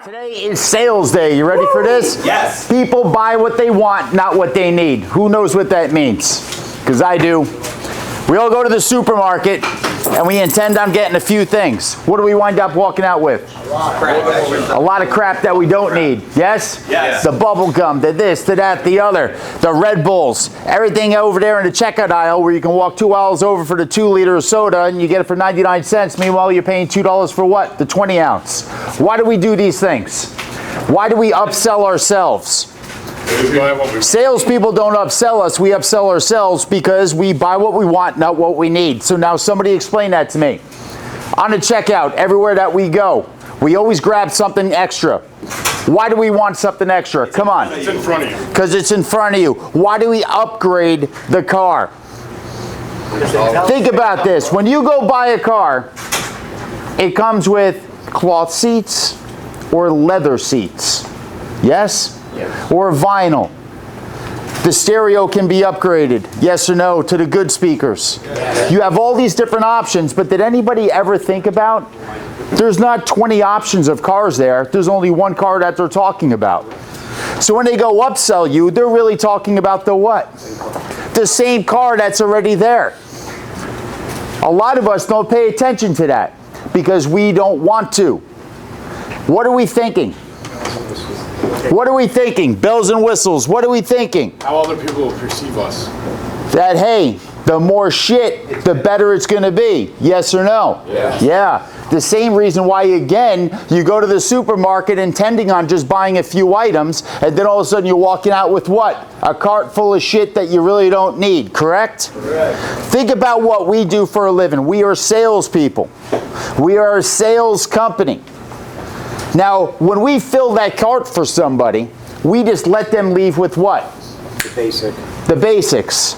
Today is sales day. You ready for this? Yes. People buy what they want, not what they need. Who knows what that means? Because I do. We all go to the supermarket and we intend on getting a few things. What do we wind up walking out with? A lot of crap that we don't need. Yes? Yes. The bubble gum, the this, the that, the other, the Red Bulls, everything over there in the checkout aisle where you can walk 2 aisles over for the 2-liter of soda and you get it for 99 cents. Meanwhile, you're paying $2 for what? The 20 ounce. Why do we do these things? Why do we upsell ourselves? Salespeople don't upsell us, we upsell ourselves because we buy what we want, not what we need. So now somebody explain that to me. On the checkout, everywhere that we go, we always grab something extra. Why do we want something extra? Come on. It's in front of you. Because it's in front of you. Why do we upgrade the car? Think about this. When you go buy a car, it comes with cloth seats or leather seats. Yes? Or vinyl. The stereo can be upgraded, yes or no, to the good speakers. You have all these different options, but did anybody ever think about there's not 20 options of cars there, there's only one car that they're talking about. So when they go upsell you, they're really talking about the what? The same car that's already there. A lot of us don't pay attention to that because we don't want to. What are we thinking? What are we thinking? Bells and whistles. What are we thinking? How other people will perceive us. That, hey, the more shit, the better it's going to be. Yes or no? Yes. Yeah. The same reason why, again, you go to the supermarket intending on just buying a few items, and then all of a sudden you're walking out with what? A cart full of shit that you really don't need, correct? Correct. Think about what we do for a living. We are salespeople. We are a sales company. Now, when we fill that cart for somebody, we just let them leave with what? The basic. The basics.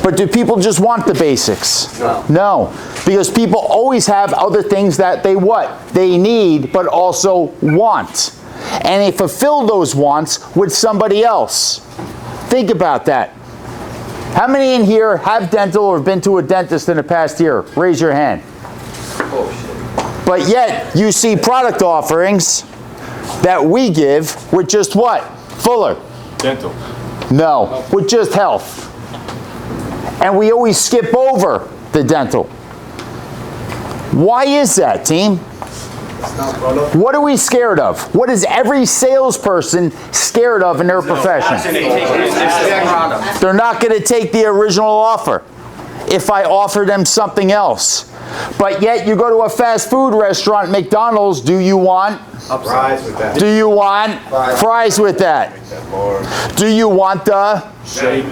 But do people just want the basics? No. No. Because people always have other things that they what? They need, but also want. And they fulfill those wants with somebody else. Think about that. How many in here have dental or been to a dentist in the past year? Raise your hand. Oh, shit. But yet, you see product offerings that we give with just what? Fuller. Dental. No, with just health. And we always skip over the dental. Why is that, team? What are we scared of? What is every salesperson scared of in their profession? They're not going to take the original offer if I offer them something else. But yet you go to a fast food restaurant, McDonald's, do you want? Fries with that. Do you want fries with that? Do you want the Shake.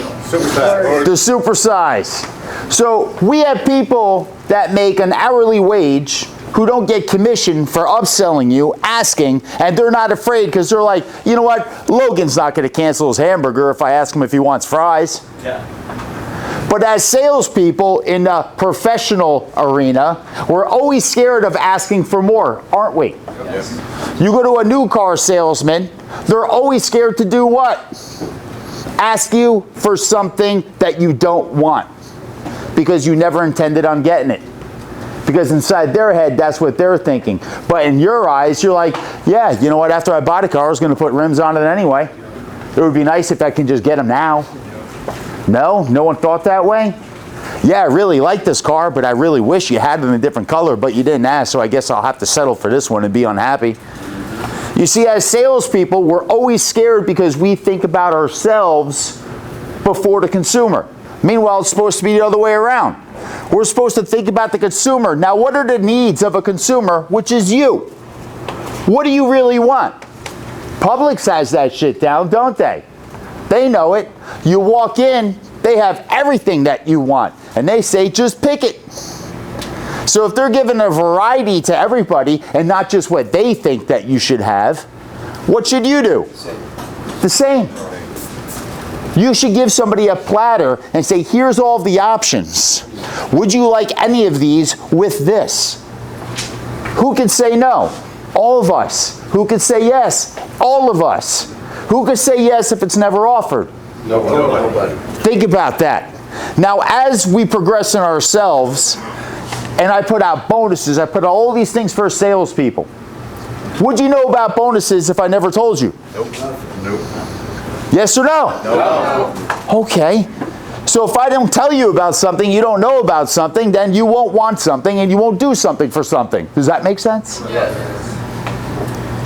supersize? So we have people that make an hourly wage who don't get commission for upselling you, asking, and they're not afraid because they're like, you know what? Logan's not going to cancel his hamburger if I ask him if he wants fries. Yeah. But as salespeople in the professional arena, we're always scared of asking for more, aren't we? Yes. You go to a new car salesman, they're always scared to do what? Ask you for something that you don't want because you never intended on getting it. Because inside their head, that's what they're thinking. But in your eyes, you're like, yeah, you know what? After I bought a car, I was going to put rims on it anyway. It would be nice if I can just get them now. No? No one thought that way? Yeah, I really like this car, but I really wish you had it in a different color, but you didn't ask, so I guess I'll have to settle for this one and be unhappy. You see, as salespeople, we're always scared because we think about ourselves before the consumer. Meanwhile, it's supposed to be the other way around. We're supposed to think about the consumer. Now, what are the needs of a consumer, which is you? What do you really want? Publix has that shit down, don't they? They know it. You walk in, they have everything that you want. And they say, just pick it. So if they're giving a variety to everybody and not just what they think that you should have, what should you do? The same. You should give somebody a platter and say, here's all the options. Would you like any of these with this? Who can say no? All of us. Who can say yes? All of us. Who could say yes if it's never offered? Nobody. Think about that. Now, as we progress in ourselves, and I put out bonuses, I put out all these things for salespeople. Would you know about bonuses if I never told you? Nope. Nope. Yes or no? No. Okay. So if I don't tell you about something, you don't know about something, then you won't want something and you won't do something for something. Does that make sense? Yes.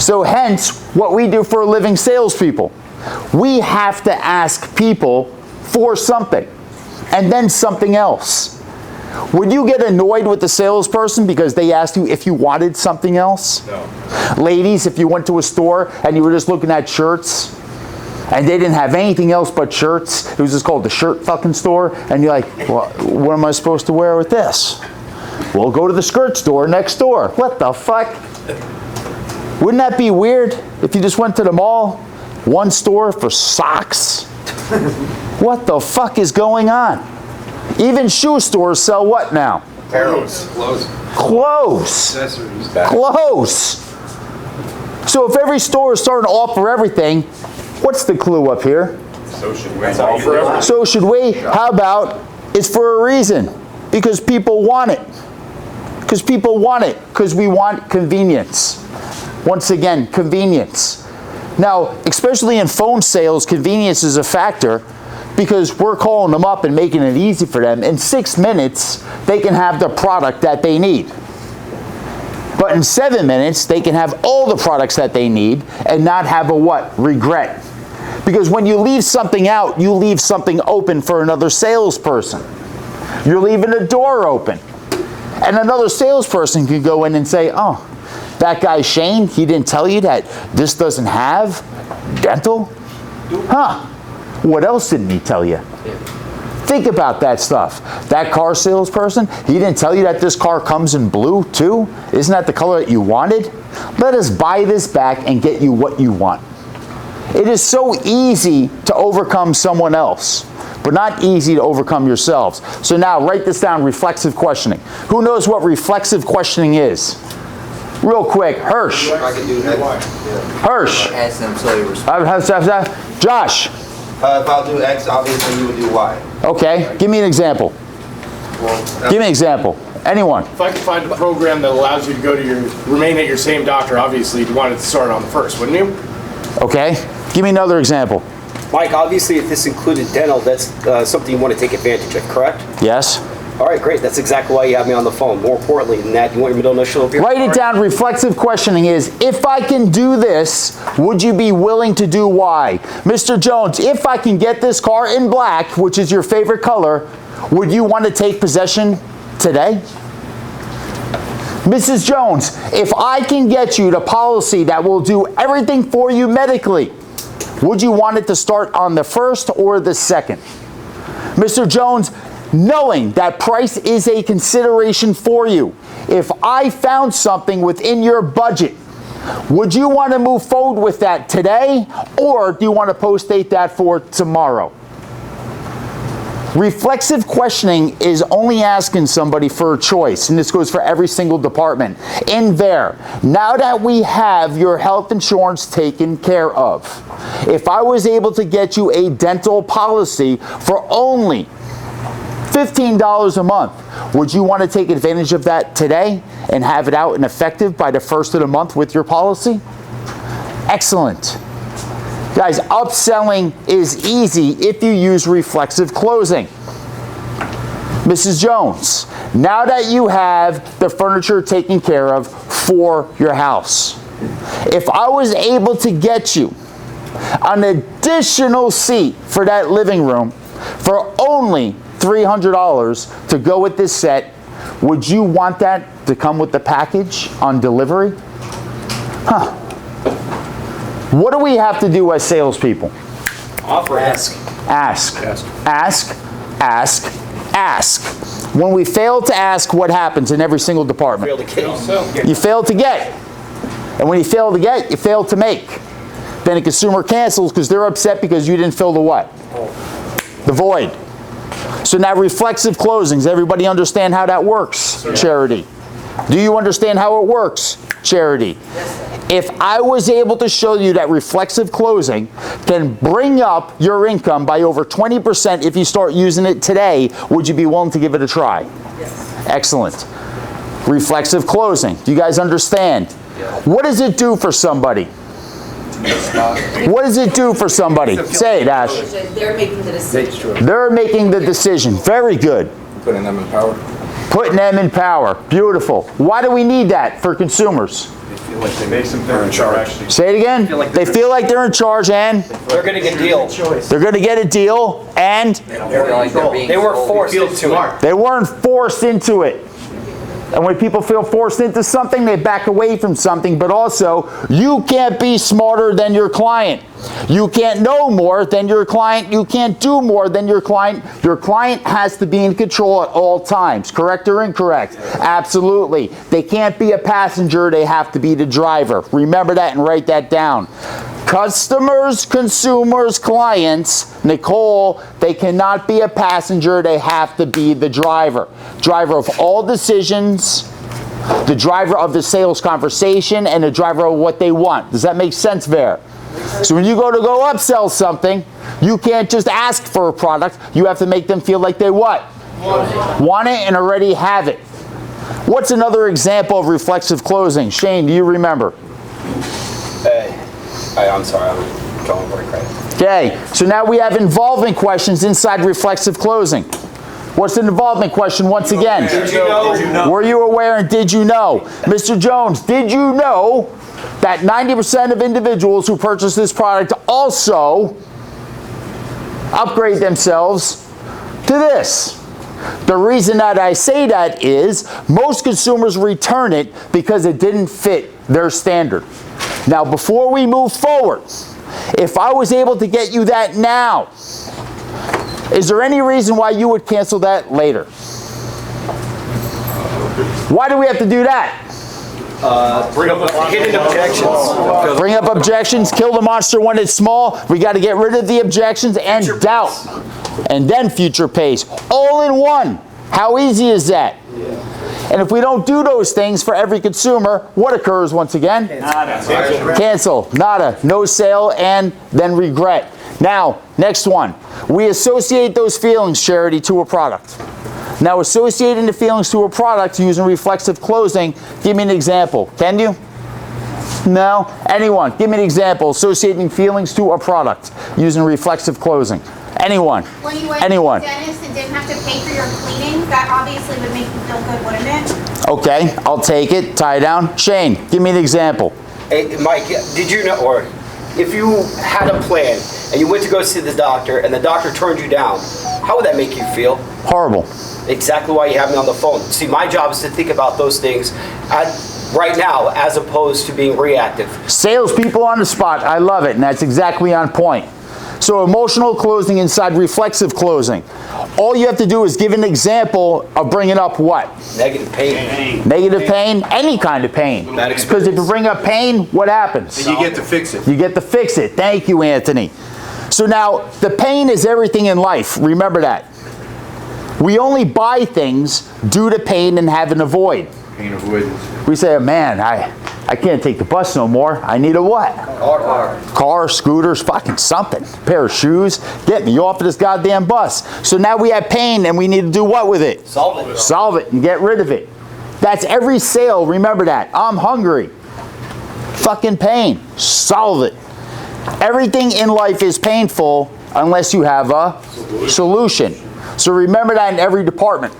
So hence, what we do for a living, salespeople. We have to ask people for something and then something else. Would you get annoyed with the salesperson because they asked you if you wanted something else? No. Ladies, if you went to a store and you were just looking at shirts and they didn't have anything else but shirts, it was just called the shirt fucking store, and you're like, well, what am I supposed to wear with this? Well, go to the skirt store next door. What the fuck? Wouldn't that be weird if you just went to the mall, one store for socks? What the fuck is going on? Even shoe stores sell what now? Clothes. Clothes. Accessories. Clothes. So if every store is starting to offer everything, what's the clue up here? So should we. All forever. So should we? How about it's for a reason? Because people want it. Because people want it. Because we want convenience. Once again, convenience. Now, especially in phone sales, convenience is a factor because we're calling them up and making it easy for them. In 6 minutes, they can have the product that they need. But in 7 minutes, they can have all the products that they need and not have a what? Regret. Because when you leave something out, you leave something open for another salesperson. You're leaving a door open. And another salesperson could go in and say, oh, that guy Shane, he didn't tell you that this doesn't have dental? Huh. What else didn't he tell you? Think about that stuff. That car salesperson, he didn't tell you that this car comes in blue too? Isn't that the color that you wanted? Let us buy this back and get you what you want. It is so easy to overcome someone else, but not easy to overcome yourselves. So now write this down, reflexive questioning. Who knows what reflexive questioning is? Real quick, Hirsch. I can do that. Hirsch. Ask them so you respond. Josh. If I'll do X, obviously you would do Y. Okay, give me an example. Well, Give me an example. Anyone. If I could find a program that allows you to go to remain at your same doctor, obviously you'd want it to start on the first, wouldn't you? Okay, give me another example. Mike, obviously if this included dental, that's something you want to take advantage of, correct? Yes. All right, great. That's exactly why you have me on the phone. More importantly than that, you want your middle initial of your Write it down. Reflexive questioning is, if I can do this, would you be willing to do Y? Mr. Jones, if I can get this car in black, which is your favorite color, would you want to take possession today? Mrs. Jones, if I can get you the policy that will do everything for you medically, would you want it to start on the 1st or the 2nd? Mr. Jones, knowing that price is a consideration for you, if I found something within your budget, would you want to move forward with that today, or do you want to post-date that for tomorrow? Reflexive questioning is only asking somebody for a choice, and this goes for every single department. In there, now that we have your health insurance taken care of, if I was able to get you a dental policy for only $15 a month, would you want to take advantage of that today and have it out and effective by the 1st of the month with your policy? Excellent. Guys, upselling is easy if you use reflexive closing. Mrs. Jones, now that you have the furniture taken care of for your house, if I was able to get you an additional seat for that living room for only $300 to go with this set, would you want that to come with the package on delivery? Huh. What do we have to do as salespeople? offer. Ask. When we fail to ask, what happens in every single department? You fail to get. And when you fail to get, you fail to make. Then a consumer cancels because they're upset because you didn't fill the what? The void. So now reflexive closings, everybody understand how that works? Charity. Do you understand how it works? Charity. If I was able to show you that reflexive closing can bring up your income by over 20% if you start using it today, would you be willing to give it a try? Yes. Excellent. Reflexive closing. Do you guys understand? What does it do for somebody? What does it do for somebody? Say it, Ash. They're making the decision. They're making the decision. Very good. Putting them in power. Putting them in power. Beautiful. Why do we need that for consumers? Makes them feel in charge. Say it again. They feel like they're in charge and They're getting a deal. they're going to get a deal and They were forced into it. they weren't forced into it. And when people feel forced into something, they back away from something. But also, you can't be smarter than your client. You can't know more than your client. You can't do more than your client. Your client has to be in control at all times. Correct or incorrect? Absolutely. They can't be a passenger. They have to be the driver. Remember that and write that down. Customers, consumers, clients, Nicole, they cannot be a passenger. They have to be the driver. Driver of all decisions, the driver of the sales conversation, and the driver of what they want. Does that make sense there? So when you go upsell something, you can't just ask for a product. You have to make them feel like they what? Want it and already have it. What's another example of reflexive closing? Shane, do you remember? I'm sorry, I'm drawing break right. Okay, so now we have involvement questions inside reflexive closing. What's an involvement question once again? Did you know? Were you aware and did you know? Mr. Jones, did you know that 90% of individuals who purchase this product also upgrade themselves to this? The reason that I say that is most consumers return it because it didn't fit their standard. Now, before we move forward, if I was able to get you that now, is there any reason why you would cancel that later? Why do we have to do that? Bring up hidden objections. Bring up objections, kill the monster when it's small. We got to get rid of the objections and doubt. And then future pace. All in one. How easy is that? And if we don't do those things for every consumer, what occurs once again? Cancel. Nada. No sale and then regret. Now, next one. We associate those feelings, Charity, to a product. Now, associating the feelings to a product using reflexive closing, give me an example. Can you? No? Anyone? Give me an example. Associating feelings to a product using reflexive closing. Anyone? When you went Anyone? to the dentist and didn't have to pay for your cleaning, that obviously would make you feel good, wouldn't it? Okay, I'll take it. Tie it down. Shane, give me an example. Hey, Mike, did you know, or if you had a plan and you went to go see the doctor and the doctor turned you down, how would that make you feel? Horrible. Exactly why you have me on the phone. See, my job is to think about those things right now as opposed to being reactive. Salespeople on the spot. I love it, and that's exactly on point. So emotional closing inside reflexive closing. All you have to do is give an example of bringing up what? Negative pain. Negative pain, any kind of pain. Because if you bring up pain, what happens? And you get to fix it. You get to fix it. Thank you, Anthony. So now, the pain is everything in life. Remember that. We only buy things due to pain and have an avoid. Pain avoidance. We say, man, I can't take the bus no more. I need a what? Car, scooters, fucking something. Pair of shoes. Get me off of this goddamn bus. So now we have pain and we need to do what with it? Solve it. Solve it and get rid of it. That's every sale. Remember that. I'm hungry. Fucking pain. Solve it. Everything in life is painful unless you have a solution. So remember that in every department.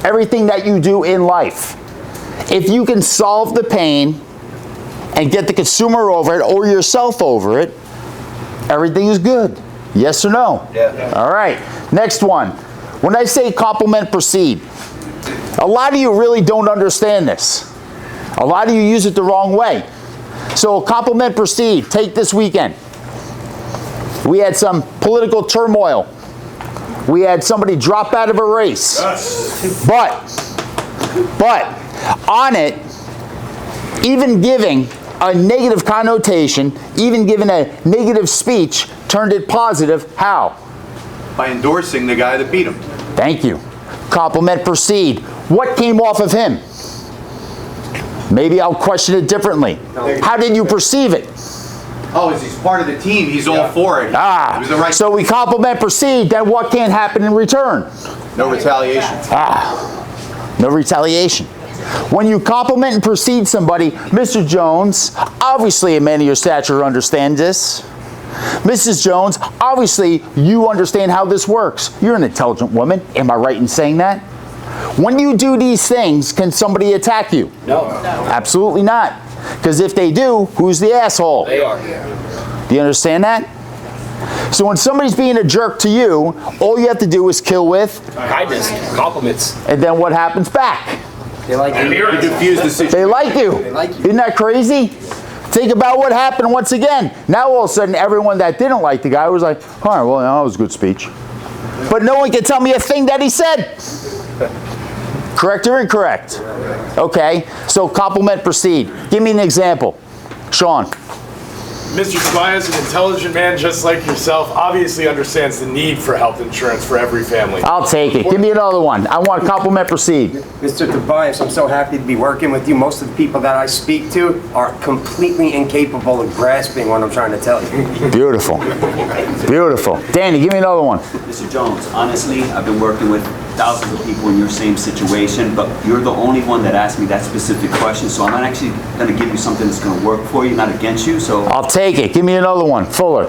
Everything that you do in life. If you can solve the pain and get the consumer over it or yourself over it, everything is good. Yes or no? Yeah. All right. Next one. When I say compliment proceed, a lot of you really don't understand this. A lot of you use it the wrong way. So compliment proceed. Take this weekend. We had some political turmoil. We had somebody drop out of a race. Yes. But on it, even giving a negative connotation, even giving a negative speech, turned it positive. How? By endorsing the guy that beat him. Thank you. Compliment proceed. What came off of him? Maybe I'll question it differently. How did you perceive it? Oh, he's part of the team. He's all for it. It was the right. So we compliment proceed, then what can't happen in return? No retaliation. No retaliation. When you compliment and precede somebody, Mr. Jones, obviously a man of your stature understands this. Mrs. Jones, obviously you understand how this works. You're an intelligent woman. Am I right in saying that? When you do these things, can somebody attack you? No. Absolutely not. Because if they do, who's the asshole? They are. Do you understand that? So when somebody's being a jerk to you, all you have to do is kill with Kindness, compliments. and then what happens back? They like you diffuse the situation. They like you. like you. Isn't that crazy? Think about what happened once again. Now all of a sudden everyone that didn't like the guy was like, all right, well, that was a good speech. But no one can tell me a thing that he said. Correct or incorrect? Okay, so compliment, proceed. Give me an example. Sean. Mr. Tobias, an intelligent man just like yourself, obviously understands the need for health insurance for every family. I'll take it. Give me another one. I want compliment, proceed. Mr. Tobias, I'm so happy to be working with you. Most of the people that I speak to are completely incapable of grasping what I'm trying to tell you. Beautiful. Beautiful. Danny, give me another one. Mr. Jones, honestly, I've been working with thousands of people in your same situation, but you're the only one that asked me that specific question, so I'm not actually going to give you something that's going to work for you, not against you, so... I'll take it. Give me another one. Fuller.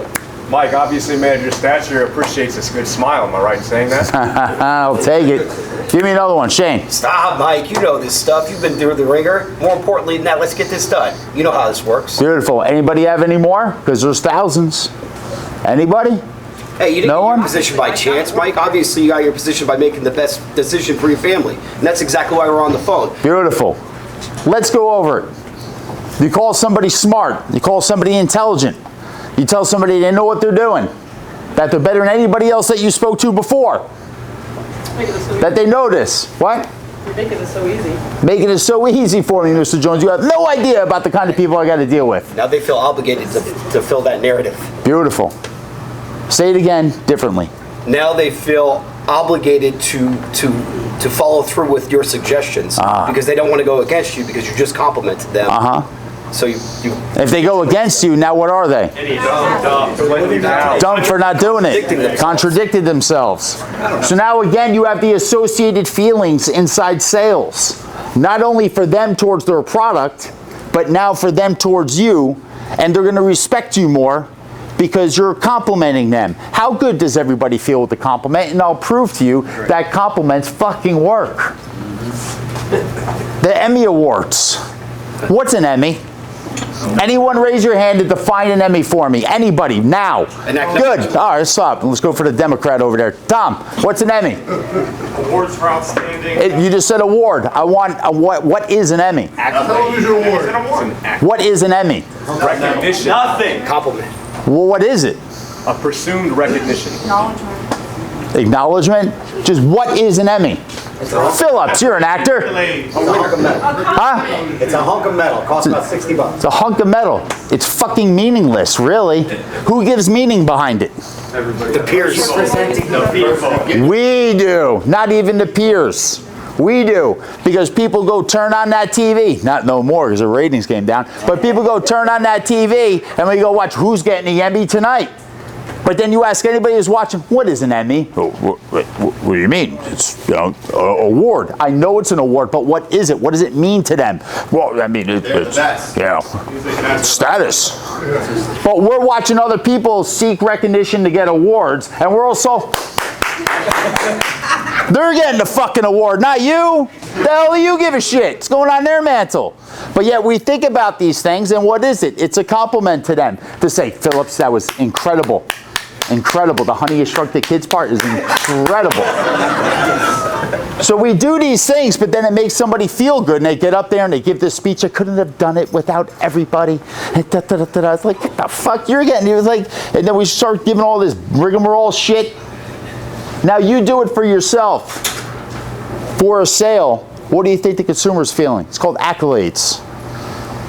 Mike, obviously, man of your stature appreciates this good smile. Am I right in saying that? I'll take it. Give me another one. Shane. Stop, Mike. You know this stuff. You've been through the ringer. More importantly than that, let's get this done. You know how this works. Beautiful. Anybody have any more? Because there's thousands. Anybody? Hey, you didn't No get one? your position by chance, Mike. Obviously, you got your position by making the best decision for your family. And that's exactly why we're on the phone. Beautiful. Let's go over it. You call somebody smart. You call somebody intelligent. You tell somebody they know what they're doing. That they're better than anybody else that you spoke to before. That they know this. What? You're making it so easy. Making it so easy for me, Mr. Jones. You have no idea about the kind of people I got to deal with. Now they feel obligated to fill that narrative. Beautiful. Say it again differently. Now they feel obligated to follow through with your suggestions because they don't want to go against you because you just complimented them. So you If they go against you, now what are they? Dumb for not doing it. Contradicted themselves. So now again, you have the associated feelings inside sales. Not only for them towards their product, but now for them towards you, and they're going to respect you more because you're complimenting them. How good does everybody feel with the compliment? And I'll prove to you that compliments fucking work. The Emmy Awards. What's an Emmy? Anyone raise your hand to define an Emmy for me? Anybody, now. Good. All right, stop. Let's go for the Democrat over there. Tom, what's an Emmy? Awards for outstanding. You just said award. I want a what is an Emmy? Television award. What is an Emmy? Recognition. Nothing! compliment. Well, what is it? A presumed recognition. Acknowledgement? Just what is an Emmy? Phillips, you're an actor. Huh? It's a hunk of metal. Costs about $60. It's a hunk of metal. It's fucking meaningless, really. Who gives meaning behind it? The peers. We do. Not even the peers. We do. Because people go turn on that TV. Not no more because the ratings came down. But people go turn on that TV and we go watch who's getting the Emmy tonight. But then you ask anybody who's watching, what is an Emmy? Oh, what do you mean? It's an award. I know it's an award, but what is it? What does it mean to them? Well, I mean, it's status. But we're watching other people seek recognition to get awards, and we're also... They're getting the fucking award, not you. The hell do you give a shit? It's going on their mantle. But yet we think about these things, and what is it? It's a compliment to them to say, Phillips, that was incredible. Incredible. The Honey, I Shrunk the Kids part is incredible. So we do these things, but then it makes somebody feel good, and they get up there and they give this speech. I couldn't have done it without everybody. And It's like, what the fuck you're getting? It was like, and then we start giving all this rigmarole shit. Now you do it for yourself. For a sale, what do you think the consumer's feeling? It's called accolades.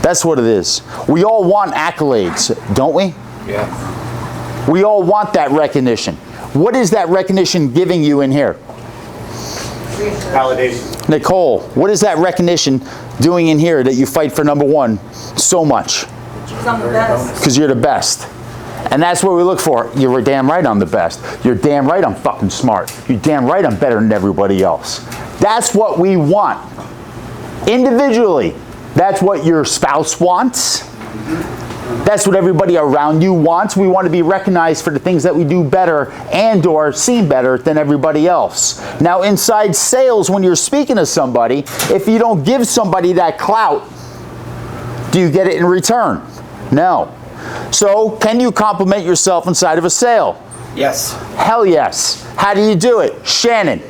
That's what it is. We all want accolades, don't we? Yeah. We all want that recognition. What is that recognition giving you in here? Validation. Nicole, what is that recognition doing in here that you fight for number one so much? Because I'm the best. Because you're the best. And that's what we look for. You're damn right I'm the best. You're damn right I'm fucking smart. You're damn right I'm better than everybody else. That's what we want. Individually, that's what your spouse wants. That's what everybody around you wants. We want to be recognized for the things that we do better and or seen better than everybody else. Now, inside sales, when you're speaking to somebody, if you don't give somebody that clout, do you get it in return? No. So, can you compliment yourself inside of a sale? Yes. Hell yes. How do you do it? Shannon.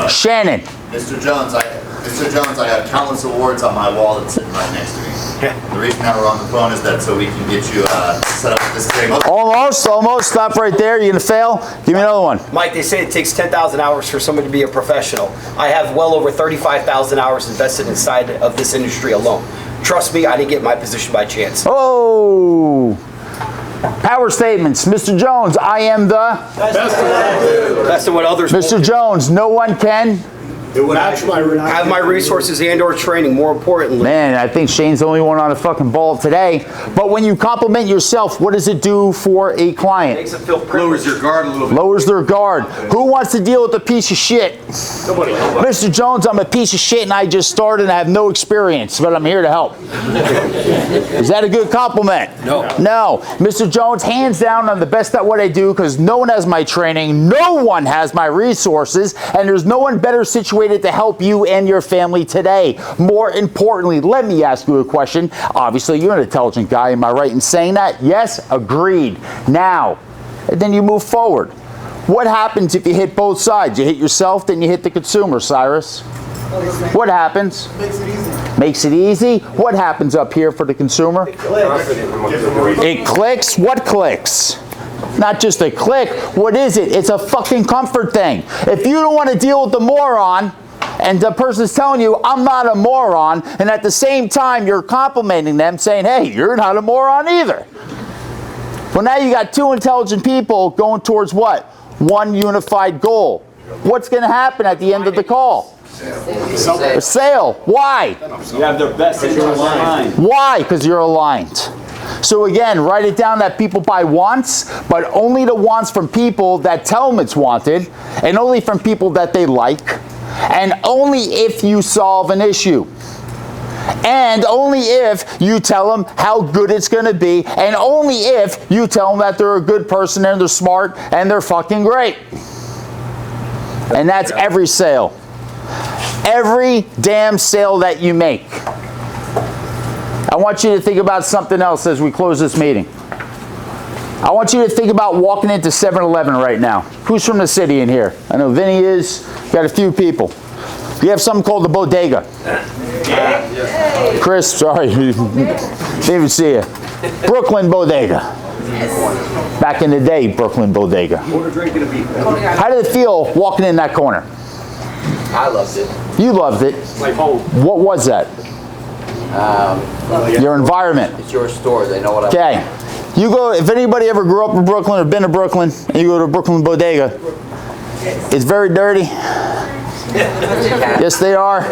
Shannon. Mr. Jones, I have countless awards on my wall that's sitting right next to me. The reason that we're on the phone is that so we can get you set up with this thing. Almost. Stop right there. You're gonna fail. Give me another one. Mike, they say it takes 10,000 hours for somebody to be a professional. I have well over 35,000 hours invested inside of this industry alone. Trust me, I didn't get my position by chance. Oh. Power statements. Mr. Jones, I am the Best of what others Mr. won't do. Jones, no one can. Have my resources and or training, more importantly. Man, I think Shane's the only one on the fucking ball today. But when you compliment yourself, what does it do for a client? Makes them feel Lowers your guard a little bit. Lowers their guard. Who wants to deal with a piece of shit? Nobody. Mr. Jones, I'm a piece of shit and I just started and I have no experience, but I'm here to help. Is that a good compliment? No. No. Mr. Jones, hands down, I'm the best at what I do because no one has my training, no one has my resources, and there's no one better situated to help you and your family today. More importantly, let me ask you a question. Obviously, you're an intelligent guy. Am I right in saying that? Yes? Agreed. Now, and then you move forward. What happens if you hit both sides? You hit yourself, then you hit the consumer, Cyrus. What happens? Makes it easy. Makes it easy. What happens up here for the consumer? It clicks. What clicks? Not just a click. What is it? It's a fucking comfort thing. If you don't want to deal with the moron, and the person's telling you, I'm not a moron, and at the same time you're complimenting them, saying, hey, you're not a moron either. Well, now you got two intelligent people going towards what? One unified goal. What's going to happen at the end of the call? A sale. Why? You have their best interest in mind. Why? Because you're aligned. So again, write it down that people buy wants, but only the wants from people that tell them it's wanted, and only from people that they like, and only if you solve an issue. And only if you tell them how good it's going to be, and only if you tell them that they're a good person and they're smart and they're fucking great. And that's every sale. Every damn sale that you make. I want you to think about something else as we close this meeting. I want you to think about walking into 7-Eleven right now. Who's from the city in here? I know Vinny is. Got a few people. You have something called the bodega. Chris, sorry. Didn't even see you. Brooklyn bodega. Back in the day, Brooklyn bodega. How did it feel walking in that corner? I loved it. You loved it. Like home. What was that? Your environment. It's your store. They know what I Okay. You go, if anybody ever grew up in Brooklyn or been to Brooklyn, and you go to a Brooklyn bodega, it's very dirty. Yes, they are.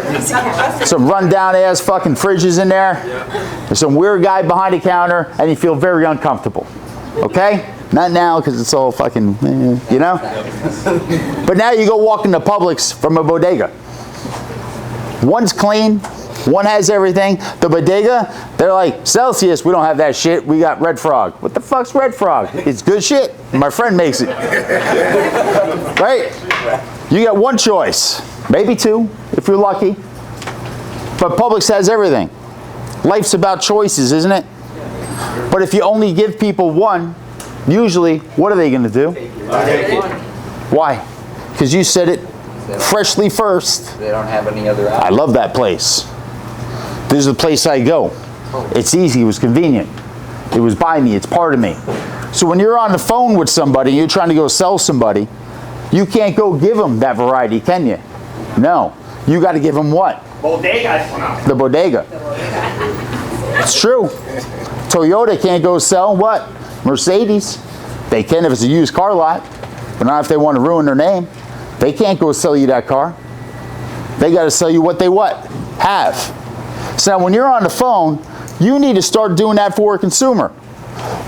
Some run-down ass fucking fridges in there. There's some weird guy behind the counter, and you feel very uncomfortable. Okay? Not now, because it's all fucking, you know? But now you go walk into Publix from a bodega. One's clean. One has everything. The bodega, they're like, Celsius, we don't have that shit. We got Red Frog. What the fuck's Red Frog? It's good shit. My friend makes it. Right? You got one choice. Maybe two, if you're lucky. But Publix has everything. Life's about choices, isn't it? But if you only give people one, usually, what are they going to do? Why? Because you said it freshly first. They don't have any other option. I love that place. This is the place I go. It's easy. It was convenient. It was by me. It's part of me. So when you're on the phone with somebody, you're trying to go sell somebody, you can't go give them that variety, can you? No. You got to give them what? Bodega. The bodega. It's true. Toyota can't go sell what? Mercedes. They can if it's a used car lot, but not if they want to ruin their name. They can't go sell you that car. They got to sell you what they what? Have. So now when you're on the phone, you need to start doing that for a consumer.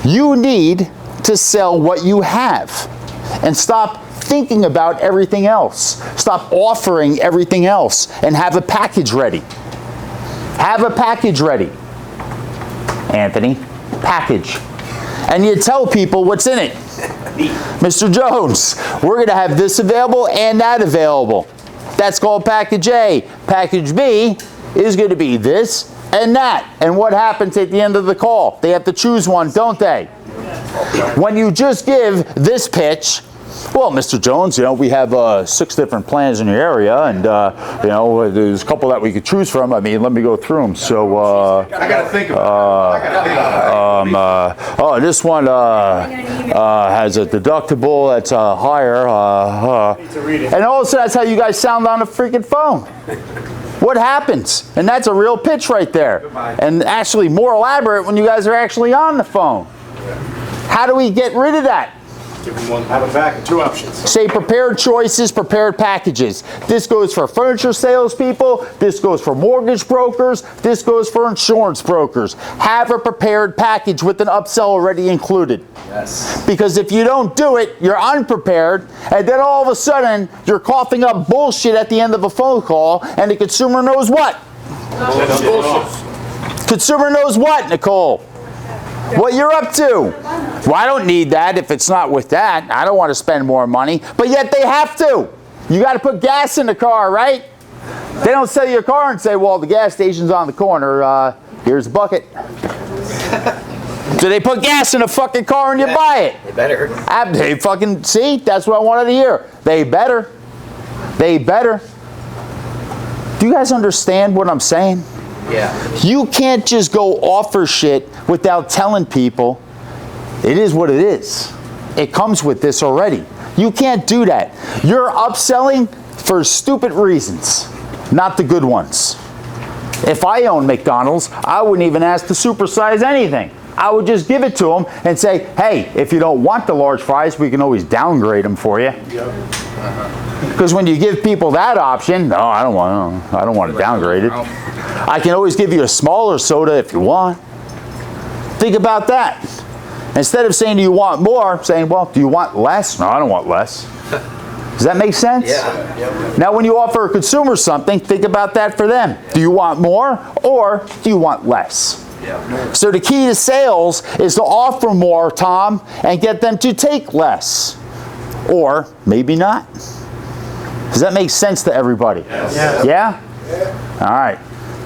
You need to sell what you have and stop thinking about everything else. Stop offering everything else and have a package ready. Have a package ready. Anthony, package. And you tell people what's in it. Mr. Jones, we're going to have this available and that available. That's called package A. Package B is going to be this and that. And what happens at the end of the call? They have to choose one, don't they? When you just give this pitch, well, Mr. Jones, you know, we have 6 different plans in your area, and you know, there's a couple that we could choose from. I mean, let me go through them. So, I gotta think about it. oh, this one has a deductible that's higher, and also that's how you guys sound on the freaking phone. What happens? And that's a real pitch right there, and actually more elaborate when you guys are actually on the phone. How do we get rid of that? Give them one, have a pack, 2 options. Say prepared choices, prepared packages. This goes for furniture salespeople, this goes for mortgage brokers, this goes for insurance brokers. Have a prepared package with an upsell already included. Yes. Because if you don't do it, you're unprepared, and then all of a sudden, you're coughing up bullshit at the end of a phone call, and the consumer knows what? Consumer knows what, Nicole? What you're up to. Well, I don't need that if it's not with that. I don't want to spend more money. But yet they have to. You got to put gas in the car, right? They don't sell you a car and say, well, the gas station's on the corner. Here's a bucket. Do they put gas in a fucking car and you buy it? They better. They fucking, see? That's what I wanted to hear. They better. They better. Do you guys understand what I'm saying? Yeah. You can't just go offer shit without telling people it is what it is. It comes with this already. You can't do that. You're upselling for stupid reasons, not the good ones. If I owned McDonald's, I wouldn't even ask to supersize anything. I would just give it to them and say, hey, if you don't want the large fries, we can always downgrade them for you. Because when you give people that option, no, I don't want to downgrade it. I can always give you a smaller soda if you want. Think about that. Instead of saying, do you want more, saying, well, do you want less? No, I don't want less. Does that make sense? Yeah. Now, when you offer a consumer something, think about that for them. Do you want more or do you want less? Yeah. So the key to sales is to offer more, Tom, and get them to take less. Or maybe not. Does that make sense to everybody? Yes. Yeah? All right.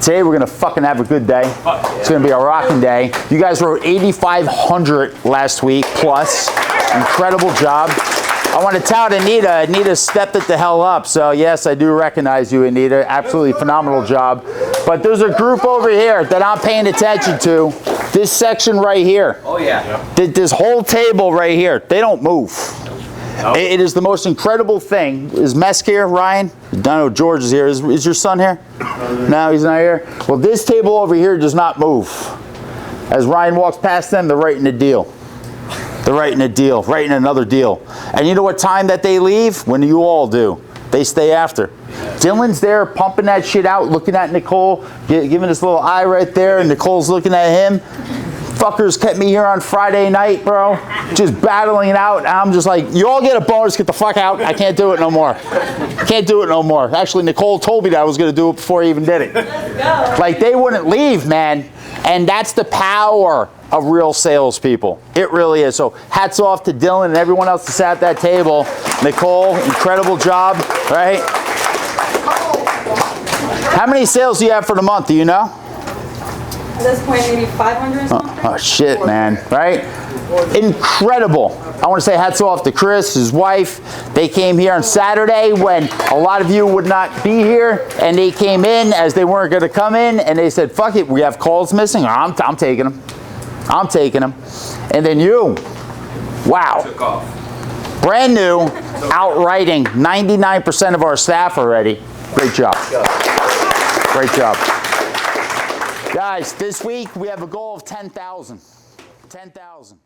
Today we're going to fucking have a good day. It's going to be a rocking day. You guys wrote 8,500 last week plus. Incredible job. I want to tout Anita. Anita stepped it the hell up. So yes, I do recognize you, Anita. Absolutely phenomenal job. But there's a group over here that I'm paying attention to. This section right here. Oh yeah. This whole table right here. They don't move. It is the most incredible thing. Is Mesk here, Ryan? I know George is here. Is your son here? No, he's not here. Well, this table over here does not move. As Ryan walks past them, they're writing a deal. They're writing a deal, writing another deal. And you know what time that they leave? When you all do. They stay after. Dylan's there pumping that shit out, looking at Nicole, giving this little eye right there, and Nicole's looking at him. Fuckers kept me here on Friday night, bro. Just battling it out. I'm just like, you all get a bonus, get the fuck out. I can't do it no more. Can't do it no more. Actually, Nicole told me that I was going to do it before I even did it. Like, they wouldn't leave, man. And that's the power of real salespeople. It really is. So hats off to Dylan and everyone else that sat at that table. Nicole, incredible job, right? How many sales do you have for the month? Do you know? At this point, maybe 500 something? Oh shit, man, right? Incredible. I want to say hats off to Chris, his wife. They came here on Saturday when a lot of you would not be here, and they came in as they weren't going to come in, and they said, fuck it, we have calls missing. I'm taking them. I'm taking them. And then you, wow. Took off. Brand new, outwriting 99% of our staff already. Great job. Great job. Guys, this week we have a goal of 10,000. 10,000.